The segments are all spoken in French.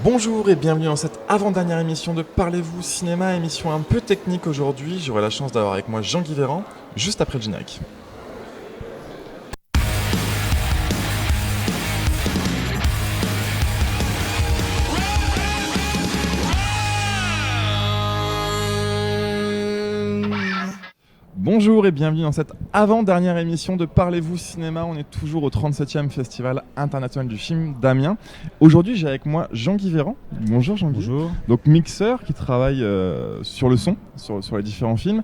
Bonjour et bienvenue dans cette avant-dernière émission de Parlez-vous Cinéma, émission un peu technique aujourd'hui. J'aurai la chance d'avoir avec moi Jean-Guy Véran, juste après le générique. Bonjour et bienvenue dans cette avant-dernière émission de Parlez-vous Cinéma. On est toujours au 37e Festival international du film d'Amiens. Aujourd'hui, j'ai avec moi Jean-Guy Véran. Bonjour Jean-Guy. Bonjour. Donc mixeur qui travaille sur le son, sur les différents films.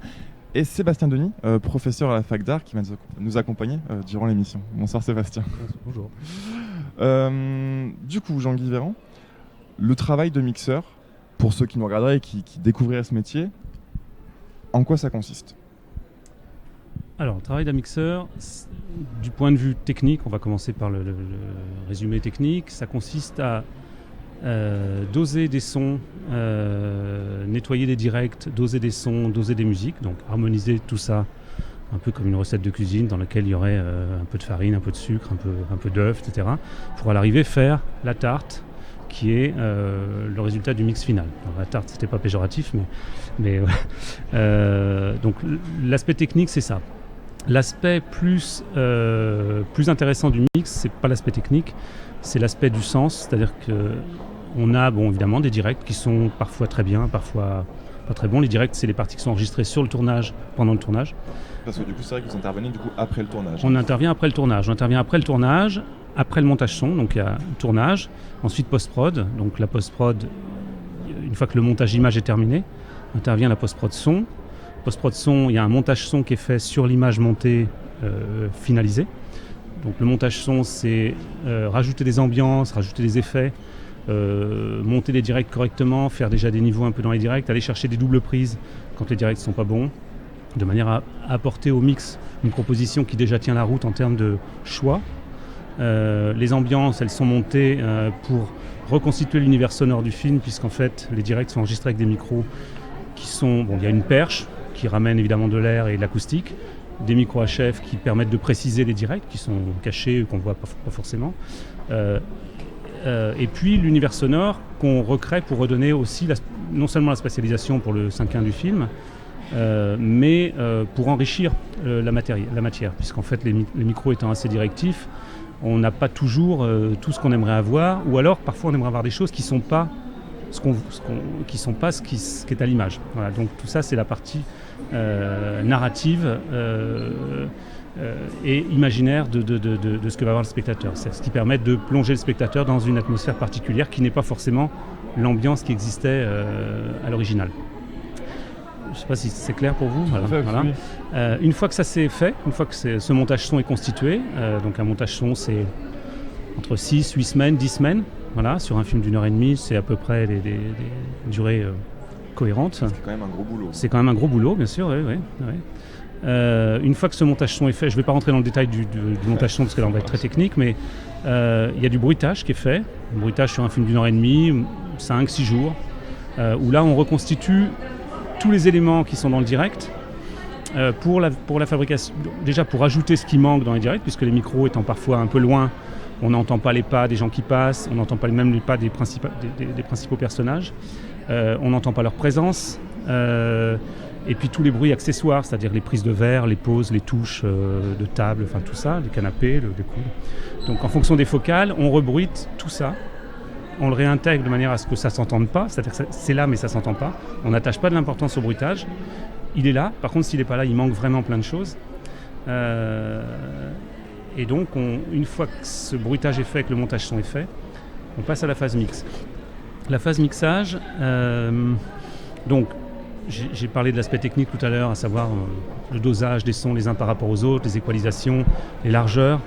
Et Sébastien Denis, professeur à la fac d'art qui va nous accompagner durant l'émission. Bonsoir Sébastien. Bonjour. Du coup, Jean-Guy Véran, le travail de mixeur, pour ceux qui nous regarderaient et qui découvriraient ce métier, en quoi ça consiste ? Alors, le travail d'un mixeur, du point de vue technique, on va commencer par le résumé technique. Ça consiste à doser des sons, nettoyer des directs, doser des sons, doser des musiques, donc harmoniser tout ça, un peu comme une recette de cuisine dans laquelle il y aurait un peu de farine, un peu de sucre, un peu d'œuf, etc. pour à l'arrivée faire la tarte qui est le résultat du mix final. Alors, la tarte, c'était pas péjoratif, mais ouais. Donc l'aspect technique, c'est ça. L'aspect plus intéressant du mix, c'est pas l'aspect technique, c'est l'aspect du sens, c'est-à-dire qu'on a évidemment des directs qui sont parfois très bien, parfois pas très bons. Les directs, c'est les parties qui sont enregistrées sur le tournage, pendant le tournage. Parce que du coup, c'est vrai que vous intervenez après le tournage. On intervient après le tournage, après le montage son, donc il y a tournage, ensuite post-prod, donc la post-prod, une fois que le montage image est terminé, intervient la post-prod son. Post-prod son, il y a un montage son qui est fait sur l'image montée finalisée. Donc le montage son, c'est rajouter des ambiances, rajouter des effets, monter les directs correctement, faire déjà des niveaux un peu dans les directs, aller chercher des doubles prises quand les directs ne sont pas bons, de manière à apporter au mix une proposition qui déjà tient la route en termes de choix. Les ambiances, elles sont montées pour reconstituer l'univers sonore du film, puisqu'en fait, les directs sont enregistrés avec des micros qui sont... il y a une perche qui ramène évidemment de l'air et de l'acoustique, des micros HF qui permettent de préciser les directs, qui sont cachés, qu'on ne voit pas forcément, et puis l'univers sonore qu'on recrée pour redonner aussi non seulement la spatialisation pour le 5.1 du film, mais pour enrichir la matière, puisqu'en fait les micros étant assez directifs, on n'a pas toujours tout ce qu'on aimerait avoir, ou alors parfois on aimerait avoir des choses qui ne sont pas ce qui est à l'image. Voilà, donc tout ça, c'est la partie narrative et imaginaire de ce que va voir le spectateur. C'est ce qui permet de plonger le spectateur dans une atmosphère particulière qui n'est pas forcément l'ambiance qui existait à l'original. Je ne sais pas si c'est clair pour vous. Voilà. Une fois que ça s'est fait, une fois que ce montage son est constitué, donc un montage son, c'est entre 6, 8 semaines, 10 semaines. Voilà, sur un film d'1h30, c'est à peu près des durées cohérentes. C'est quand même un gros boulot. C'est quand même un gros boulot, bien sûr, oui. Une fois que ce montage son est fait, je ne vais pas rentrer dans le détail du montage son parce que là on va être très technique, mais il y a du bruitage qui est fait. Un bruitage sur un film d'1h30, 5-6 jours, où là on reconstitue tous les éléments qui sont dans le direct pour la fabrication. Déjà pour ajouter ce qui manque dans les directs, puisque les micros étant parfois un peu loin, on n'entend pas les pas des gens qui passent, on n'entend pas même les pas des principaux personnages, on n'entend pas leur présence, et puis tous les bruits accessoires, c'est-à-dire les prises de verre, les pauses, les touches de table, enfin tout ça, les canapés, les coudes. Donc en fonction des focales, on rebruite tout ça, on le réintègre de manière à ce que ça ne s'entende pas, c'est-à-dire que c'est là mais ça ne s'entend pas, on n'attache pas de l'importance au bruitage, il est là, par contre s'il n'est pas là, il manque vraiment plein de choses. Et donc, une fois que ce bruitage est fait, que le montage son est fait, on passe à la phase mix. La phase mixage, donc j'ai parlé de l'aspect technique tout à l'heure, à savoir le dosage des sons les uns par rapport aux autres, les équalisations, les largeurs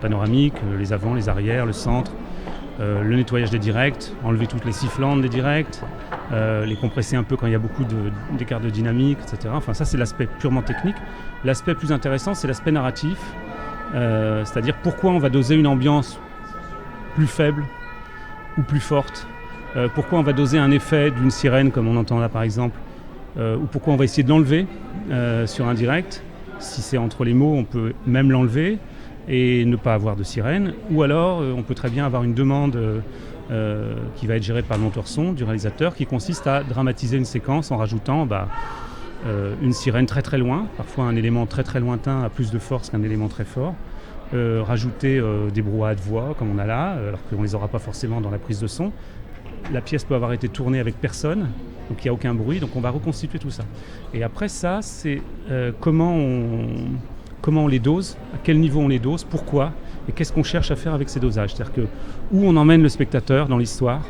panoramiques, les avants, les arrières, le centre, le nettoyage des directs, enlever toutes les sifflantes des directs, les compresser un peu quand il y a beaucoup d'écart de dynamique, etc. Enfin, ça, c'est l'aspect purement technique. L'aspect plus intéressant, c'est l'aspect narratif. C'est-à-dire pourquoi on va doser une ambiance plus faible ou plus forte, pourquoi on va doser un effet d'une sirène comme on entend là par exemple, ou pourquoi on va essayer de l'enlever sur un direct. Si c'est entre les mots, on peut même l'enlever et ne pas avoir de sirène, ou alors on peut très bien avoir une demande qui va être géré par le monteur son du réalisateur, qui consiste à dramatiser une séquence en rajoutant une sirène très très loin, parfois un élément très très lointain a plus de force qu'un élément très fort, rajouter des brouhahas de voix comme on a là, alors qu'on ne les aura pas forcément dans la prise de son. La pièce peut avoir été tournée avec personne, donc il n'y a aucun bruit, donc on va reconstituer tout ça. Et après ça, c'est comment on les dose, à quel niveau on les dose, pourquoi, et qu'est-ce qu'on cherche à faire avec ces dosages. C'est-à-dire que où on emmène le spectateur dans l'histoire,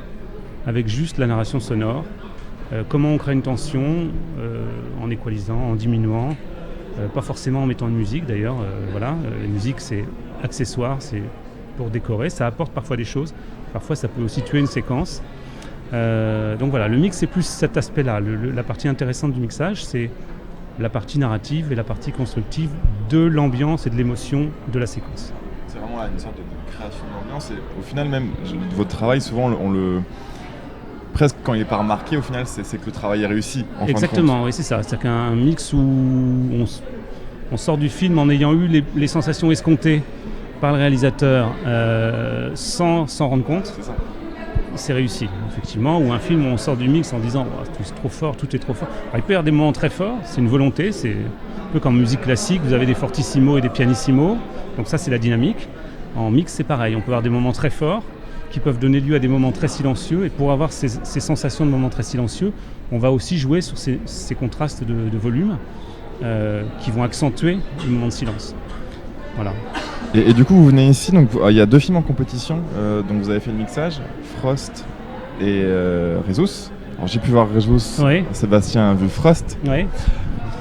avec juste la narration sonore, comment on crée une tension, en équalisant, en diminuant, pas forcément en mettant une musique d'ailleurs, la musique c'est accessoire, c'est pour décorer, ça apporte parfois des choses, parfois ça peut aussi tuer une séquence. Donc voilà, le mix c'est plus cet aspect-là, la partie intéressante du mixage c'est la partie narrative et la partie constructive de l'ambiance et de l'émotion de la séquence. C'est vraiment là une sorte de création d'ambiance et au final même, votre travail souvent on le... Presque quand il n'est pas remarqué, au final, c'est que le travail est réussi. Exactement, oui, c'est ça. C'est qu'un mix où on sort du film en ayant eu les sensations escomptées par le réalisateur sans s'en rendre compte. C'est ça. C'est réussi, effectivement. Ou un film où on sort du mix en disant oh, tout est trop fort, tout est trop fort. Alors, il peut y avoir des moments très forts, c'est une volonté. C'est un peu comme en musique classique, vous avez des fortissimos et des pianissimos. Donc ça, c'est la dynamique. En mix, c'est pareil. On peut avoir des moments très forts qui peuvent donner lieu à des moments très silencieux. Et pour avoir ces sensations de moments très silencieux, on va aussi jouer sur ces contrastes de volume qui vont accentuer les moments de silence. Voilà. Et du coup, vous venez ici, donc il y a 2 films en compétition, dont vous avez fait le mixage, Frost et Rezus. Alors j'ai pu voir Rezus, oui. Sébastien a vu Frost. Oui.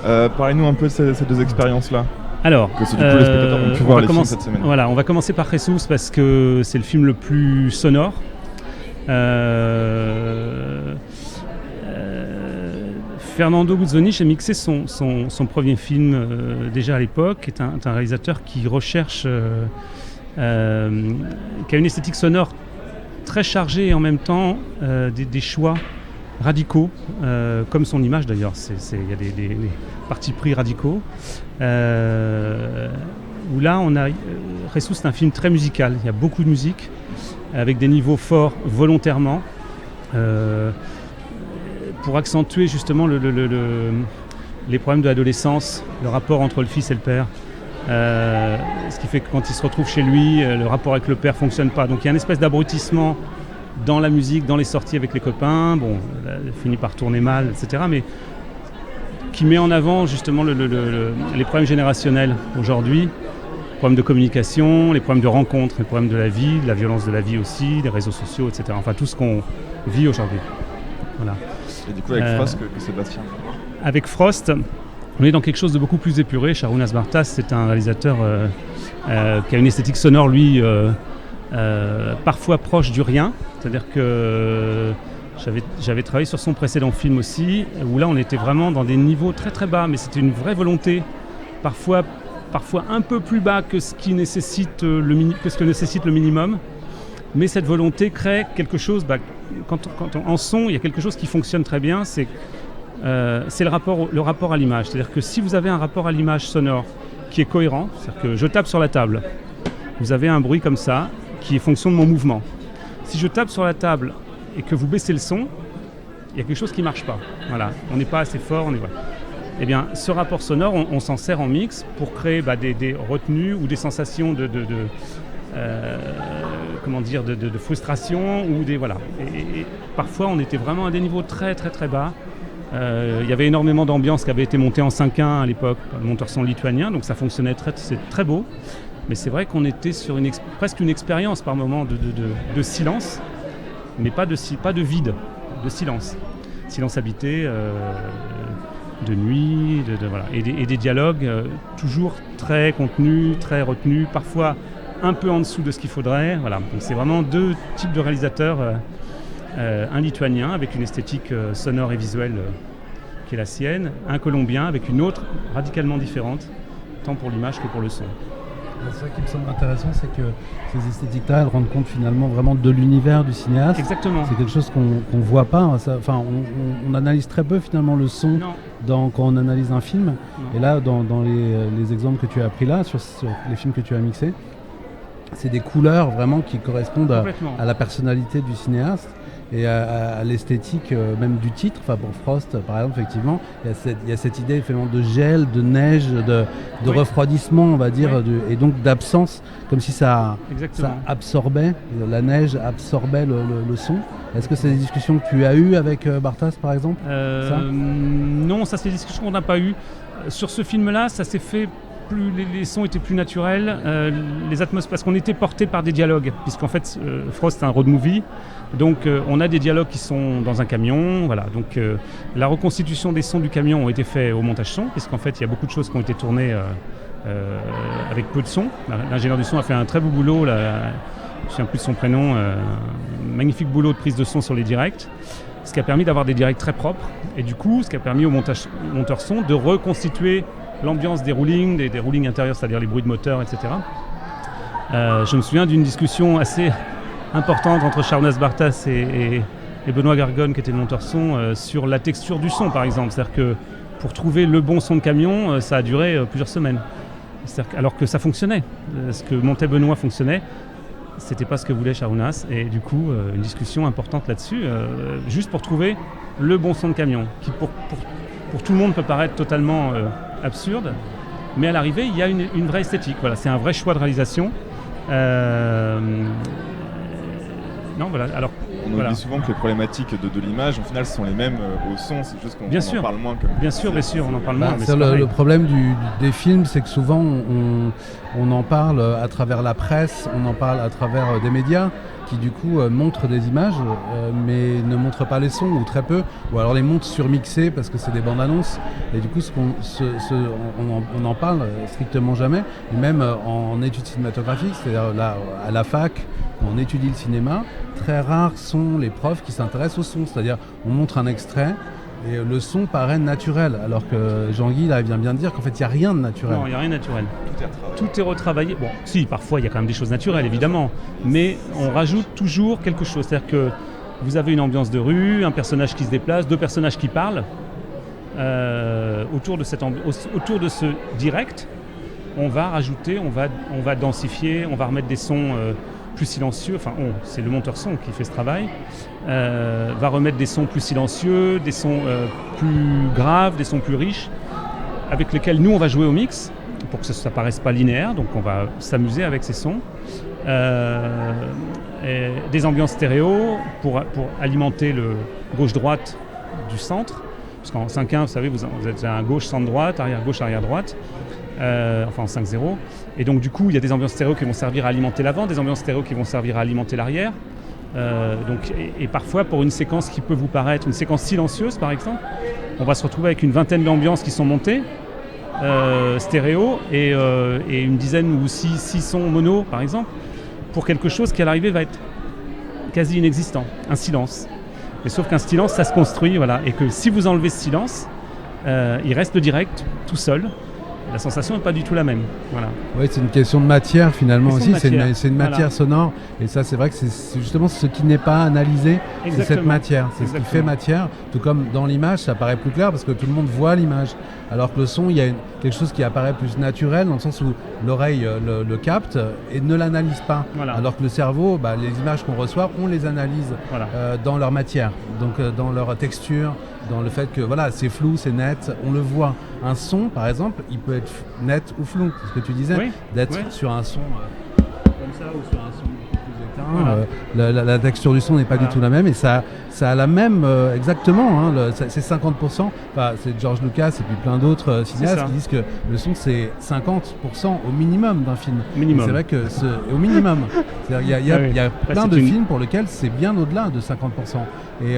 Parlez-nous un peu de ces 2 expériences-là. Alors, que du coup, les spectateurs ont pu voir les films cette semaine. Voilà, on va commencer par Jesus parce que c'est le film le plus sonore. Fernando Guzzoni a mixé son premier film déjà à l'époque, qui est un réalisateur qui recherche, qui a une esthétique sonore très chargée et en même temps des choix radicaux, comme son image d'ailleurs, il y a des partis pris radicaux. Où là, Ressus, c'est un film très musical, il y a beaucoup de musique, avec des niveaux forts volontairement, pour accentuer justement les problèmes de l'adolescence, le rapport entre le fils et le père. Ce qui fait que quand il se retrouve chez lui, le rapport avec le père ne fonctionne pas. Donc il y a une espèce d'abrutissement dans la musique, dans les sorties avec les copains, bon, elle finit par tourner mal, etc. Mais qui met en avant justement les problèmes générationnels aujourd'hui, les problèmes de communication, les problèmes de rencontre, les problèmes de la vie, de la violence de la vie aussi, des réseaux sociaux, etc. Enfin tout ce qu'on vit aujourd'hui. Voilà. Et du coup avec Frost que Sébastien. Avec Frost, on est dans quelque chose de beaucoup plus épuré. Sharunas Bartas, c'est un réalisateur qui a une esthétique sonore, lui, parfois proche du rien. C'est-à-dire que j'avais travaillé sur son précédent film aussi, où là on était vraiment dans des niveaux très très bas, mais c'était une vraie volonté, parfois un peu plus bas que ce que nécessite le minimum. Mais cette volonté crée quelque chose, en son, il y a quelque chose qui fonctionne très bien, c'est le rapport à l'image. C'est-à-dire que si vous avez un rapport à l'image sonore qui est cohérent, c'est-à-dire que je tape sur la table, vous avez un bruit comme ça qui est fonction de mon mouvement. Si je tape sur la table et que vous baissez le son, il y a quelque chose qui ne marche pas. Voilà, on n'est pas assez fort, Eh bien, ce rapport sonore, on s'en sert en mix pour créer des retenues ou des sensations de frustration ou des voilà. Et parfois, on était vraiment à des niveaux très très très bas. Il y avait énormément d'ambiance qui avait été montée en 5.1 à l'époque par le monteur son lituanien, donc ça fonctionnait c'est très beau. Mais c'est vrai qu'on était sur presque une expérience par moment de silence, mais pas de vide, de silence. Silence habité, de nuit, voilà. Et des dialogues toujours très contenus, très retenus, parfois un peu en dessous de ce qu'il faudrait. Voilà. Donc c'est vraiment 2 types de réalisateurs, un lituanien avec une esthétique sonore et visuelle qui est la sienne, un colombien avec une autre radicalement différente, tant pour l'image que pour le son. C'est ça qui me semble intéressant, c'est que ces esthétiques-là, elles rendent compte finalement vraiment de l'univers du cinéaste. Exactement. C'est quelque chose qu'on ne voit pas. On analyse très peu finalement le son quand on analyse un film. Non. Et là, dans les exemples que tu as pris là, sur les films que tu as mixés, c'est des couleurs vraiment qui correspondent à la personnalité du cinéaste et à l'esthétique même du titre. Enfin, pour Frost, par exemple, effectivement, il y a cette idée effectivement de gel, de neige, de refroidissement, on va dire, et donc d'absence, comme si ça absorbait, la neige absorbait le son. Est-ce que c'est des discussions que tu as eues avec Bartas, par exemple Non, ça c'est des discussions qu'on n'a pas eues. Sur ce film-là, ça s'est fait les sons étaient plus naturels, les atmosphères, parce qu'on était porté par des dialogues, puisqu'en fait Frost c'est un road movie, donc on a des dialogues qui sont dans un camion, voilà. Donc la reconstitution des sons du camion ont été faits au montage son, puisqu'en fait il y a beaucoup de choses qui ont été tournées avec peu de son. L'ingénieur du son a fait un très beau boulot, je ne me souviens plus de son prénom, magnifique boulot de prise de son sur les directs, ce qui a permis d'avoir des directs très propres, et du coup ce qui a permis au monteur son de reconstituer l'ambiance des roulings, des roulings intérieurs, c'est-à-dire les bruits de moteur, etc. Je me souviens d'une discussion assez importante entre Charles Bartas et Benoît Gargonne, qui était le monteur son, sur la texture du son, par exemple. C'est-à-dire que pour trouver le bon son de camion, ça a duré plusieurs semaines. Alors que ça fonctionnait. Ce que montait Benoît fonctionnait, c'était pas ce que voulait Sharunas. Et du coup, une discussion importante là-dessus, juste pour trouver le bon son de camion, qui pour tout le monde peut paraître totalement absurde, mais à l'arrivée il y a une vraie esthétique. Voilà, c'est un vrai choix de réalisation. Non, voilà. Alors, on oublie souvent que les problématiques de l'image, au final, sont les mêmes au son. C'est juste qu'on en parle moins. Bien sûr, on en parle moins. Le problème des films, c'est que souvent on en parle à travers la presse, on en parle à travers des médias qui du coup montrent des images mais ne montrent pas les sons ou très peu, ou alors les montrent surmixés parce que c'est des bandes annonces, et du coup on en parle strictement jamais. Et même en études cinématographiques, c'est-à-dire là à la fac on étudie le cinéma, très rares sont les profs qui s'intéressent au son, c'est-à-dire on montre un extrait et le son paraît naturel, alors que Jean-Guy là vient bien de dire qu'en fait il n'y a rien de naturel. Non, il n'y a rien de naturel. Tout est retravaillé. Bon, si, parfois il y a quand même des choses naturelles, évidemment, mais on rajoute toujours quelque chose. C'est-à-dire que vous avez une ambiance de rue, un personnage qui se déplace, deux personnages qui parlent. Autour de ce direct, on va rajouter, on va densifier, on va remettre des sons plus silencieux. Enfin, c'est le monteur son qui fait ce travail. Va remettre des sons plus silencieux, des sons plus graves, des sons plus riches, avec lesquels nous on va jouer au mix pour que ça paraisse pas linéaire. Donc on va s'amuser avec ces sons. Des ambiances stéréo pour alimenter le gauche-droite du centre. Parce qu'en 5-1, vous savez, vous êtes à gauche, centre-droite, arrière-gauche, arrière-droite. Enfin en 5-0. Et donc du coup, il y a des ambiances stéréo qui vont servir à alimenter l'avant, des ambiances stéréo qui vont servir à alimenter l'arrière. Et parfois, pour une séquence qui peut vous paraître une séquence silencieuse, par exemple, on va se retrouver avec une vingtaine d'ambiances qui sont montées, stéréo, et une dizaine ou six sons mono, par exemple, pour quelque chose qui à l'arrivée va être quasi inexistant, un silence. Mais sauf qu'un silence, ça se construit, voilà, et que si vous enlevez ce silence, il reste le direct tout seul. La sensation n'est pas du tout la même. Voilà. Oui, c'est une question de matière finalement aussi. C'est une matière sonore. Et ça, c'est vrai que c'est justement ce qui n'est pas analysé. C'est cette matière. C'est ce qui fait matière. Tout comme dans l'image, ça paraît plus clair parce que tout le monde voit l'image. Alors que le son, il y a quelque chose qui apparaît plus naturel dans le sens où l'oreille le capte et ne l'analyse pas. Voilà. Alors que le cerveau, les images qu'on reçoit, on les analyse dans leur matière. Donc dans leur texture, dans le fait que c'est flou, c'est net, on le voit. Un son, par exemple, il peut être net ou flou. C'est ce que tu disais, d'être sur un son comme ça ou sur un son plus éteint. La texture du son n'est pas du tout la même, et ça a la même, exactement, c'est 50%. Enfin, c'est George Lucas et puis plein d'autres cinéastes qui disent que le son c'est 50% au minimum d'un film. Minimum. C'est vrai que au minimum. Il y a plein de films pour lesquels c'est bien au-delà de 50%. Et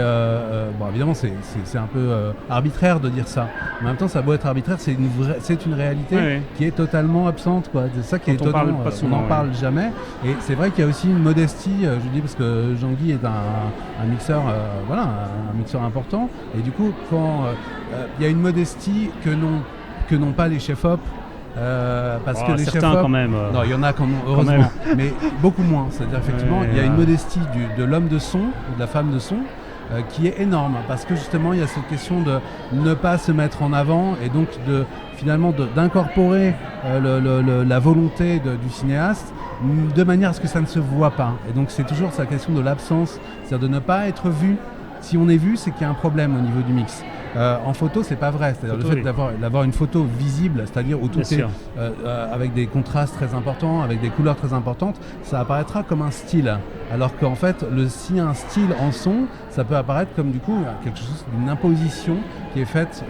évidemment, c'est un peu arbitraire de dire ça. Mais en même temps, ça a beau être arbitraire, c'est une réalité qui est totalement absente, quoi. C'est ça qui est étonnant. On n'en parle jamais. Et c'est vrai qu'il y a aussi une modestie. Je dis parce que Jean-Guy est un mixeur, un mixeur important. Et du coup, quand il y a une modestie que n'ont pas les chefs-op. Parce que les chefs-op, quand même. Non, il y en a heureusement, mais beaucoup moins. C'est-à-dire effectivement, il y a une modestie de l'homme de son ou de la femme de son. qui est énorme, parce que justement il y a cette question de ne pas se mettre en avant et donc finalement d'incorporer la volonté du cinéaste de manière à ce que ça ne se voit pas. Et donc c'est toujours cette question de l'absence, c'est-à-dire de ne pas être vu. Si on est vu, c'est qu'il y a un problème au niveau du mix. En photo, c'est pas vrai. C'est-à-dire le fait d'avoir une photo visible, c'est-à-dire où tout est avec des contrastes très importants, avec des couleurs très importantes, ça apparaîtra comme un style. Alors qu'en fait, s'il y a un style en son, ça peut apparaître comme du coup quelque chose d'une imposition qui est faite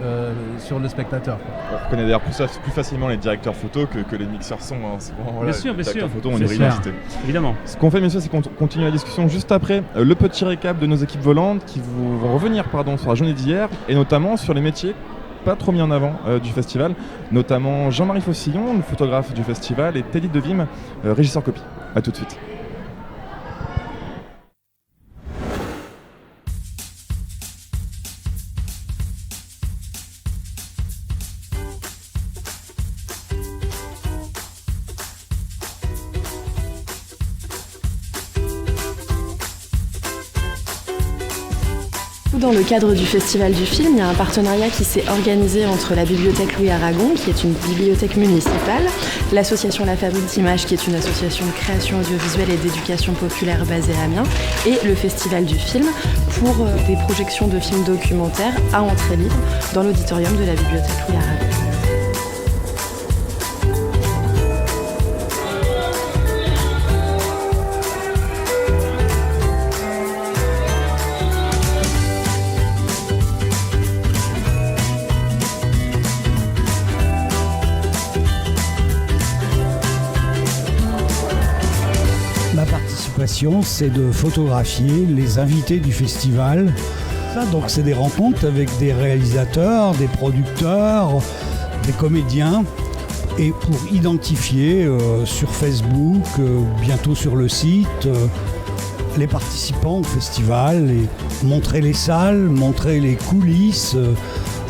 sur le spectateur. On reconnaît d'ailleurs plus facilement les directeurs photo que les mixeurs son. Hein. Bien sûr, bien sûr. Les directeurs photo ont une identité. Évidemment. Ce qu'on fait, messieurs, c'est qu'on continue la discussion juste après le petit récap de nos équipes volantes qui vont revenir sur la journée d'hier et notamment sur les métiers pas trop mis en avant du festival, notamment Jean-Marie Faucillon, le photographe du festival, et Teddy Devim, régisseur copie. A tout de suite. Dans le cadre du Festival du film, il y a un partenariat qui s'est organisé entre la Bibliothèque Louis Aragon, qui est une bibliothèque municipale, l'association La Fabrique d'Images, qui est une association de création audiovisuelle et d'éducation populaire basée à Amiens, et le Festival du film pour des projections de films documentaires à entrée libre dans l'auditorium de la Bibliothèque Louis Aragon. C'est de photographier les invités du festival. Donc c'est des rencontres avec des réalisateurs, des producteurs, des comédiens, et pour identifier sur Facebook, bientôt sur le site, les participants au festival, et montrer les salles, montrer les coulisses,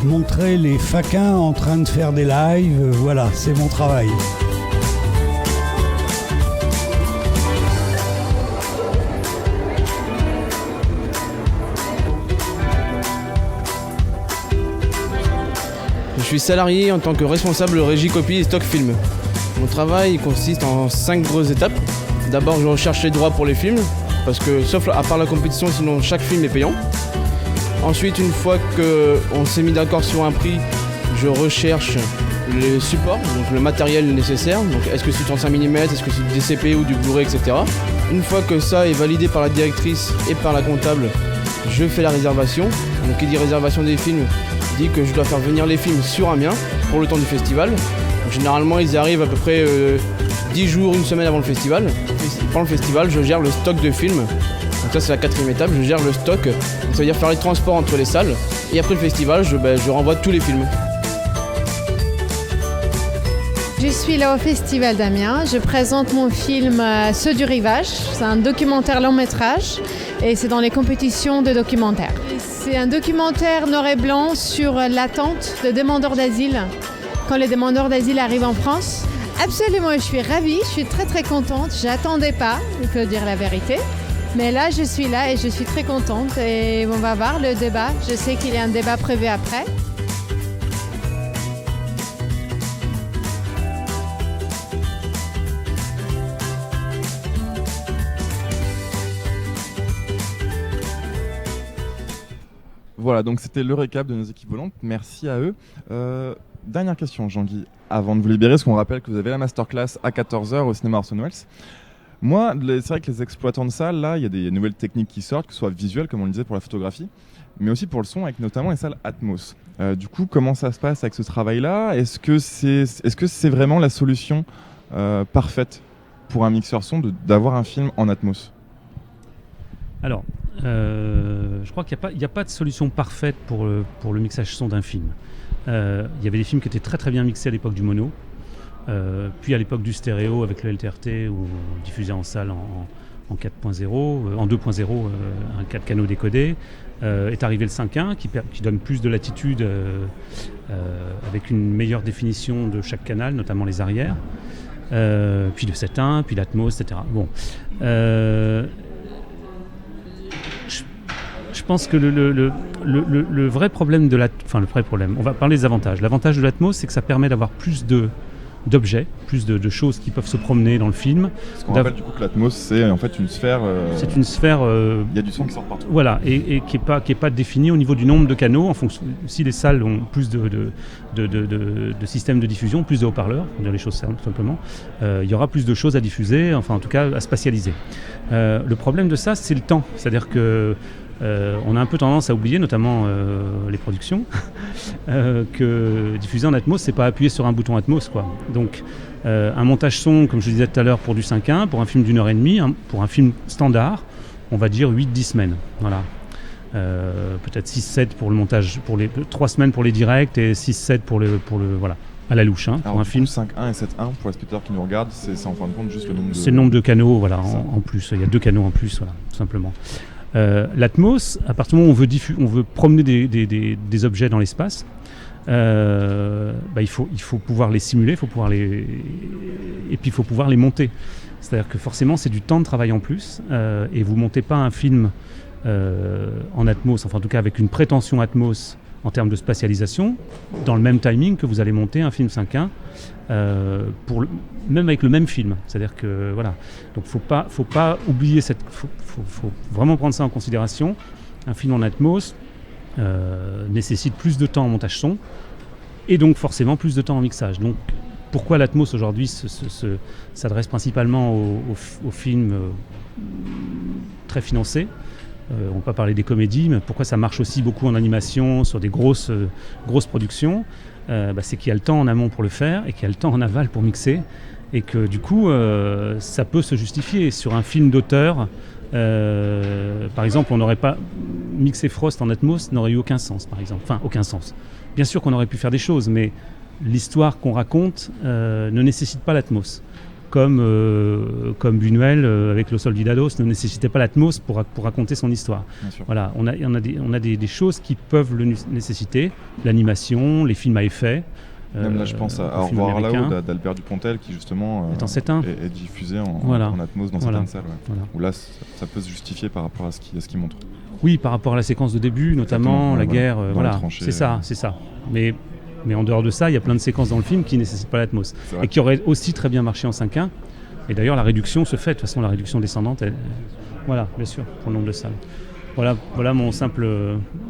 montrer les faquins en train de faire des lives. Voilà, c'est mon travail. Je suis salarié en tant que responsable régie copie et stock film. Mon travail consiste en 5 grosses étapes. D'abord, je recherche les droits pour les films, parce que sauf à part la compétition, sinon chaque film est payant. Ensuite, une fois qu'on s'est mis d'accord sur un prix, je recherche les supports, donc le matériel nécessaire. Donc est-ce que c'est du 35 mm, est-ce que c'est du DCP ou du Blu-ray, etc. Une fois que ça est validé par la directrice et par la comptable, je fais la réservation. Donc qui dit réservation des films dit que je dois faire venir les films sur Amiens pour le temps du festival. Donc, généralement ils arrivent à peu près 10 jours, une semaine avant le festival. Pendant le festival, je gère le stock de films. Donc ça c'est la 4e étape, je gère le stock. Donc, ça veut dire faire les transports entre les salles. Et après le festival, je renvoie tous les films. Je suis là au Festival d'Amiens, je présente mon film Ceux du Rivage. C'est un documentaire long métrage et c'est dans les compétitions de documentaires. C'est un documentaire noir et blanc sur l'attente de demandeurs d'asile quand les demandeurs d'asile arrivent en France. Absolument, je suis ravie, je suis très très contente. J'attendais pas, il faut dire la vérité. Mais là, je suis là et je suis très contente et on va voir le débat. Je sais qu'il y a un débat prévu après. Voilà, donc c'était le récap de nos équipes volantes. Merci à eux. Dernière question, Jean-Guy, avant de vous libérer, parce qu'on rappelle que vous avez la masterclass à 14h au cinéma Orson Welles. Moi, c'est vrai que les exploitants de salles, là, il y a des nouvelles techniques qui sortent, que ce soit visuelles, comme on le disait pour la photographie, mais aussi pour le son, avec notamment les salles Atmos. Du coup, comment ça se passe avec ce travail-là ? Est-ce que c'est vraiment la solution parfaite pour un mixeur son d'avoir un film en Atmos ? Alors, je crois qu'il n'y a pas de solution parfaite pour le mixage son d'un film. Il y avait des films qui étaient très très bien mixés à l'époque du mono, puis à l'époque du stéréo avec le LTRT ou diffusé en salle en 4.0, en 2.0, un 4 canaux décodé. Est arrivé le 5.1 qui donne plus de latitude avec une meilleure définition de chaque canal, notamment les arrières. Puis le 7.1, puis l'Atmos, etc. Bon. Je je pense que le vrai problème le vrai problème, on va parler des avantages. L'avantage de l'Atmos, c'est que ça permet d'avoir plus d'objets, plus de choses qui peuvent se promener dans le film. Parce qu'on rappelle du coup que l'Atmos, c'est en fait une sphère... C'est une sphère... Il y a du son qui sort partout. Voilà, et qui est pas définie au niveau du nombre de canaux, en fonction, si les salles ont plus de systèmes de diffusion, plus de haut-parleurs, pour dire les choses simplement, il y aura plus de choses à diffuser, enfin en tout cas à spatialiser. Le problème de ça, c'est le temps. C'est-à-dire que on a un peu tendance à oublier, notamment les productions, que diffuser en Atmos, c'est pas appuyer sur un bouton Atmos, quoi. Donc un montage son, comme je disais tout à l'heure, pour du 5.1, pour un film d'1h30, pour un film standard, on va dire 8-10 semaines. Voilà. Peut-être 6-7 pour le montage, 3 semaines pour les directs et 6-7 pour le voilà, à la louche. Alors, pour un film 5.1 et 7.1, pour les spectateurs qui nous regardent, c'est en fin de compte juste le nombre de... C'est le nombre de canaux, voilà, en plus. Il y a 2 canaux en plus, voilà, tout simplement. L'Atmos, à partir du moment où on veut promener des objets dans l'espace, il faut pouvoir les simuler, et puis il faut pouvoir les monter. C'est-à-dire que forcément, c'est du temps de travail en plus, et vous ne montez pas un film en Atmos, enfin en tout cas avec une prétention Atmos en termes de spatialisation, dans le même timing que vous allez monter un film 5.1, même avec le même film. C'est-à-dire que voilà. Donc faut pas oublier faut vraiment prendre ça en considération. Un film en Atmos nécessite plus de temps en montage son et donc forcément plus de temps en mixage. Donc pourquoi l'Atmos aujourd'hui s'adresse principalement aux films très financés. On peut pas parler des comédies, mais pourquoi ça marche aussi beaucoup en animation, sur des grosses productions, c'est qu'il y a le temps en amont pour le faire et qu'il y a le temps en aval pour mixer, et que du coup ça peut se justifier. Sur un film d'auteur, par exemple, on n'aurait pas mixé Frost en Atmos, n'aurait eu aucun sens, par exemple. Enfin, aucun sens. Bien sûr qu'on aurait pu faire des choses, mais l'histoire qu'on raconte ne nécessite pas l'Atmos. Comme Buñuel avec Los Olvidados ne nécessitait pas l'Atmos pour raconter son histoire. Voilà, on a des choses qui peuvent le nécessiter, l'animation, les films à effet. Même là, je pense à Au revoir là-haut d'Albert Dupontel qui justement est diffusé en Atmos dans certaines salles. Ouais. Voilà. Où là, ça peut se justifier par rapport à ce qu'il montre. Oui, par rapport à la séquence de début, notamment la guerre. Voilà, c'est ça. Mais en dehors de ça, il y a plein de séquences dans le film qui ne nécessitent pas l'Atmos. Et qui auraient aussi très bien marché en 5.1. Et d'ailleurs, la réduction se fait. De toute façon, la réduction descendante, voilà, bien sûr, pour le nombre de salles. Voilà mon simple...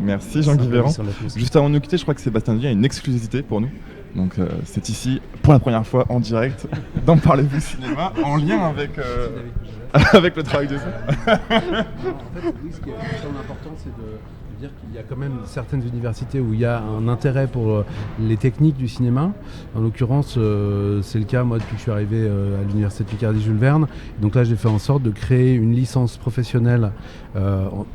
Merci Jean-Guy Véran. Juste avant de nous quitter, je crois que Sébastien Devient a une exclusivité pour nous. Donc c'est ici, pour la première fois, en direct, dans Parlez-vous Cinéma, en lien avec le travail de son. En fait, ce qui est important, c'est de dire qu'il y a quand même certaines universités où il y a un intérêt pour les techniques du cinéma. En l'occurrence, c'est le cas, moi, depuis que je suis arrivé à l'université de Picardie-Jules Verne. Donc là, j'ai fait en sorte de créer une licence professionnelle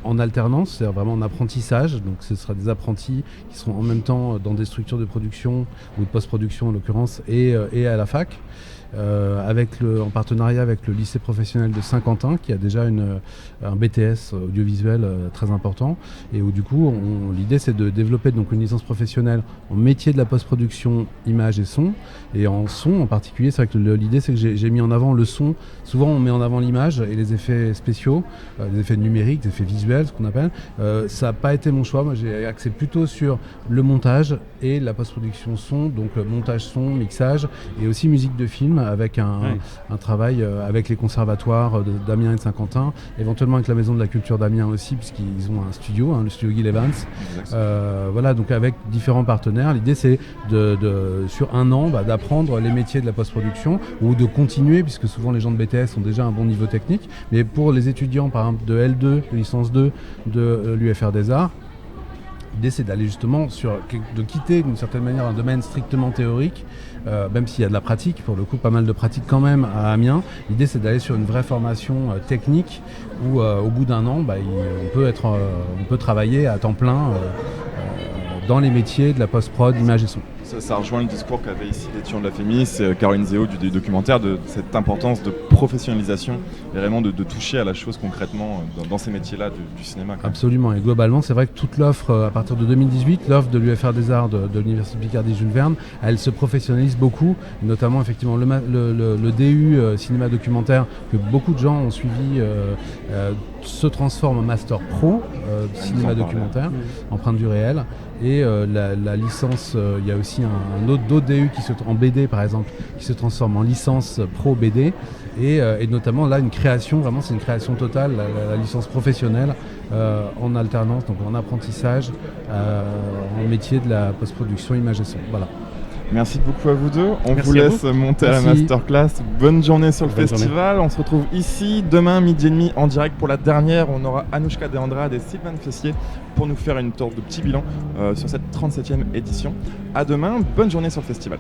en alternance, c'est-à-dire vraiment en apprentissage. Donc ce sera des apprentis qui seront en même temps dans des structures de production ou de post-production en l'occurrence et à la fac. En partenariat avec le lycée professionnel de Saint-Quentin qui a déjà un BTS audiovisuel très important, et où du coup l'idée c'est de développer donc une licence professionnelle en métier de la post-production image et son, et en son en particulier. C'est vrai que l'idée c'est que j'ai mis en avant le son. Souvent on met en avant l'image et les effets spéciaux, les effets numériques, les effets visuels, ce qu'on appelle. Ça n'a pas été mon choix. Moi j'ai axé plutôt sur le montage et la post-production son, donc montage son, mixage et aussi musique de film, avec un travail avec les conservatoires d'Amiens et de Saint-Quentin, éventuellement avec la Maison de la Culture d'Amiens aussi, puisqu'ils ont un studio, le studio Guy Evans. Voilà, donc avec différents partenaires. L'idée c'est sur un an d'apprendre les métiers de la post-production, ou de continuer, puisque souvent les gens de BTS ont déjà un bon niveau technique, mais pour les étudiants par exemple de L2, de licence 2 de l'UFR des Arts, l'idée c'est d'aller justement de quitter d'une certaine manière un domaine strictement théorique, même s'il y a de la pratique, pour le coup pas mal de pratique quand même à Amiens. L'idée c'est d'aller sur une vraie formation technique où au bout d'un an on peut travailler à temps plein dans les métiers de la post-prod, image et son. Ça rejoint le discours qu'avait ici l'étudiant de la FEMIS, Caroline Zéo du documentaire, de cette importance de professionnalisation et vraiment de toucher à la chose concrètement dans ces métiers-là du cinéma. Absolument, et globalement c'est vrai que toute l'offre à partir de 2018, l'offre de l'UFR des Arts de l'Université de Picardie-Jules Verne, elle se professionnalise beaucoup, notamment effectivement le DU cinéma documentaire que beaucoup de gens ont suivi se transforme en Master Pro, cinéma documentaire, empreinte du réel. Et la licence, il y a aussi un autre DU en BD par exemple, qui se transforme en licence Pro BD. Et notamment là, une création, vraiment c'est une création totale, la licence professionnelle en alternance, donc en apprentissage, en métier de la post-production image et son. Voilà. Merci beaucoup à vous deux. On Merci vous laisse monter à la masterclass. Bonne journée sur le festival. On se retrouve ici demain, 12h30 en direct pour la dernière. On aura Anouchka De Andrade et Sylvain Fessier pour nous faire une sorte de petit bilan sur cette 37e édition. À demain, bonne journée sur le festival.